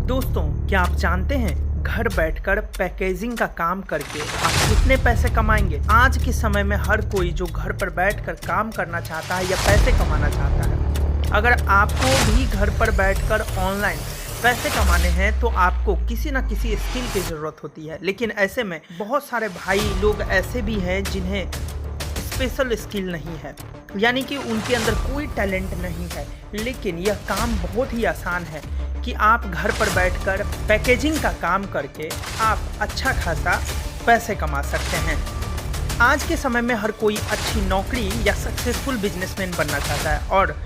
दोस्तों, क्या आप जानते हैं घर बैठकर पैकेजिंग का काम करके आप कितने पैसे कमाएंगे? आज के समय में हर कोई जो घर पर बैठकर काम करना चाहता है या पैसे कमाना चाहता है। अगर आपको भी घर पर बैठकर ऑनलाइन पैसे कमाने हैं तो आपको किसी न किसी स्किल की ज़रूरत होती है। लेकिन ऐसे में बहुत सारे भाई लोग ऐसे भी हैं जिन्हें स्पेशल स्किल नहीं है, यानी कि उनके अंदर कोई टैलेंट नहीं है, लेकिन यह काम बहुत ही आसान है कि आप घर पर बैठकर पैकेजिंग का काम करके आप अच्छा खासा पैसे कमा सकते हैं। आज के समय में हर कोई अच्छी नौकरी या सक्सेसफुल बिजनेसमैन बनना चाहता है और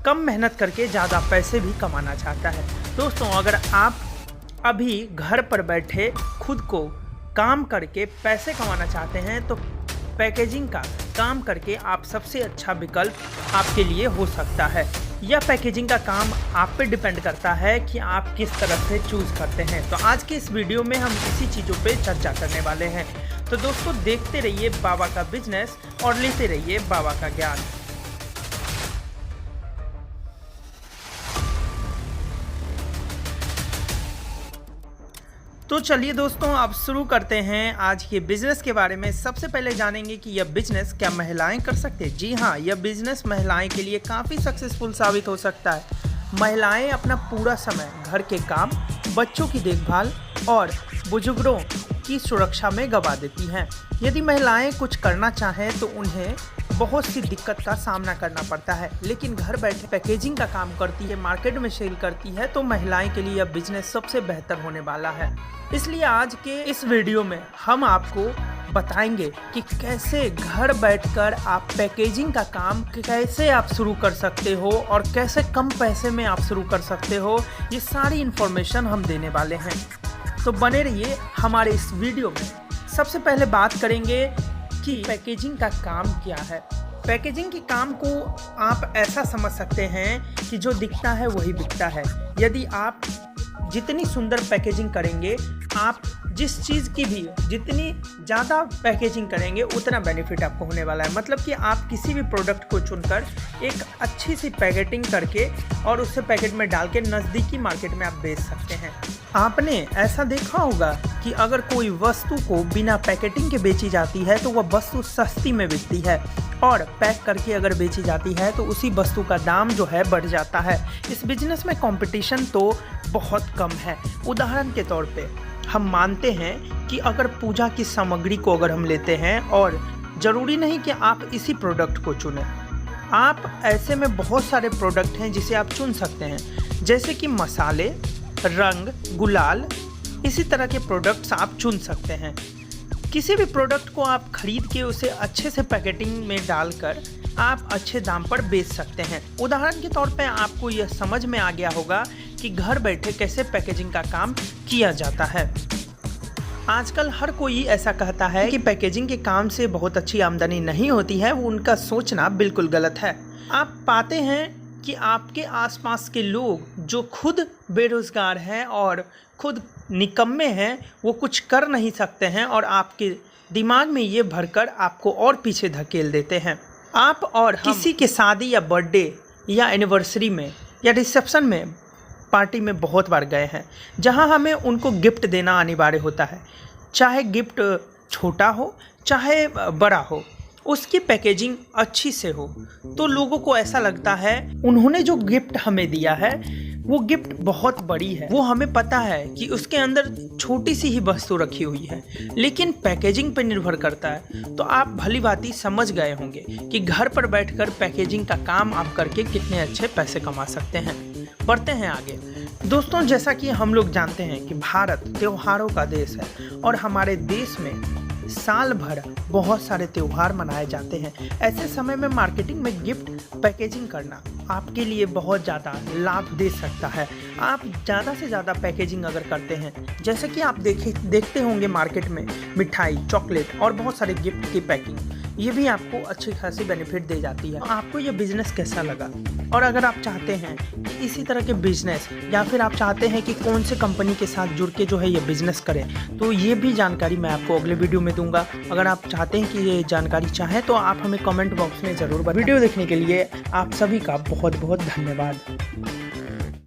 कम मेहनत करके ज़्यादा पैसे भी कमाना चाहता है। दोस्तों, अगर आप अभी घर पर बैठे खुद को काम करके पैसे कमाना चाहते हैं तो पैकेजिंग का काम करके आप सबसे अच्छा विकल्प आपके लिए हो सकता है। यह पैकेजिंग का काम आप पे डिपेंड करता है कि आप किस तरह से चूज़ करते हैं। तो आज के इस वीडियो में हम इसी चीज़ों पे चर्चा करने वाले हैं। तो दोस्तों, देखते रहिए बाबा का बिजनेस और लेते रहिए बाबा का ज्ञान। तो चलिए दोस्तों, अब शुरू करते हैं आज के बिजनेस के बारे में। सबसे पहले जानेंगे कि यह बिजनेस क्या महिलाएं कर सकते हैं। जी हाँ, यह बिजनेस महिलाएं के लिए काफ़ी सक्सेसफुल साबित हो सकता है। महिलाएं अपना पूरा समय घर के काम, बच्चों की देखभाल और बुजुर्गों की सुरक्षा में गंवा देती हैं। यदि महिलाएं कुछ करना चाहें तो उन्हें बहुत सी दिक्कत का सामना करना पड़ता है, लेकिन घर बैठे पैकेजिंग का काम करती है, मार्केट में सेल करती है, तो महिलाएं के लिए यह बिजनेस सबसे बेहतर होने वाला है। इसलिए आज के इस वीडियो में हम आपको बताएंगे कि कैसे घर बैठकर आप पैकेजिंग का काम कैसे आप शुरू कर सकते हो और कैसे कम पैसे में आप शुरू कर सकते हो। ये सारी इन्फॉर्मेशन हम देने वाले हैं, तो बने रहिए हमारे इस वीडियो में। सबसे पहले बात करेंगे कि पैकेजिंग का काम क्या है। पैकेजिंग के काम को आप ऐसा समझ सकते हैं कि जो दिखता है वही बिकता है। यदि आप जितनी सुंदर पैकेजिंग करेंगे, आप जिस चीज़ की भी जितनी ज़्यादा पैकेजिंग करेंगे उतना बेनिफिट आपको होने वाला है। मतलब कि आप किसी भी प्रोडक्ट को चुनकर एक अच्छी सी पैकेटिंग करके और उससे पैकेट में डाल के नज़दीकी मार्केट में आप बेच सकते हैं। आपने ऐसा देखा होगा कि अगर कोई वस्तु को बिना पैकेटिंग के बेची जाती है तो वह वस्तु सस्ती में बिकती है, और पैक करके अगर बेची जाती है तो उसी वस्तु का दाम जो है बढ़ जाता है। इस बिजनेस में कंपटीशन तो बहुत कम है। उदाहरण के तौर पे हम मानते हैं कि अगर पूजा की सामग्री को अगर हम लेते हैं, और ज़रूरी नहीं कि आप इसी प्रोडक्ट को चुनें, आप ऐसे में बहुत सारे प्रोडक्ट हैं जिसे आप चुन सकते हैं, जैसे कि मसाले, रंग, गुलाल, इसी तरह के प्रोडक्ट्स आप चुन सकते हैं। किसी भी प्रोडक्ट को आप खरीद के उसे अच्छे से पैकेटिंग में डालकर आप अच्छे दाम पर बेच सकते हैं। उदाहरण के तौर पे आपको यह समझ में आ गया होगा कि घर बैठे कैसे पैकेजिंग का काम किया जाता है। आजकल हर कोई ऐसा कहता है कि पैकेजिंग के काम से बहुत अच्छी आमदनी नहीं होती है। वो उनका सोचना बिल्कुल गलत है। आप पाते हैं कि आपके आसपास के लोग जो खुद बेरोज़गार हैं और खुद निकम्मे हैं, वो कुछ कर नहीं सकते हैं और आपके दिमाग में ये भरकर आपको और पीछे धकेल देते हैं। आप और किसी के शादी या बर्थडे या एनिवर्सरी में या रिसेप्शन में, पार्टी में बहुत बार गए हैं, जहां हमें उनको गिफ्ट देना अनिवार्य होता है। चाहे गिफ्ट छोटा हो चाहे बड़ा हो, उसकी पैकेजिंग अच्छी से हो तो लोगों को ऐसा लगता है उन्होंने जो गिफ्ट हमें दिया है वो गिफ्ट बहुत बड़ी है। वो हमें पता है कि उसके अंदर छोटी सी ही वस्तु रखी हुई है, लेकिन पैकेजिंग पर निर्भर करता है। तो आप भली भांति समझ गए होंगे कि घर पर बैठकर पैकेजिंग का काम आप करके कितने अच्छे पैसे कमा सकते हैं। बढ़ते हैं आगे। दोस्तों, जैसा कि हम लोग जानते हैं कि भारत त्योहारों का देश है और हमारे देश में साल भर बहुत सारे त्यौहार मनाए जाते हैं। ऐसे समय में मार्केटिंग में गिफ्ट पैकेजिंग करना आपके लिए बहुत ज़्यादा लाभ दे सकता है। आप ज़्यादा से ज़्यादा पैकेजिंग अगर करते हैं, जैसे कि आप देखते होंगे मार्केट में मिठाई, चॉकलेट और बहुत सारे गिफ्ट की पैकिंग, ये भी आपको अच्छी खासी बेनिफिट दे जाती है। आपको ये बिज़नेस कैसा लगा? और अगर आप चाहते हैं कि इसी तरह के बिज़नेस, या फिर आप चाहते हैं कि कौन से कंपनी के साथ जुड़ के जो है ये बिज़नेस करें, तो ये भी जानकारी मैं आपको अगले वीडियो में दूंगा। अगर आप चाहते हैं कि ये जानकारी चाहें तो आप हमें कमेंट बॉक्स में ज़रूर बताएं। वीडियो देखने के लिए आप सभी का बहुत बहुत धन्यवाद।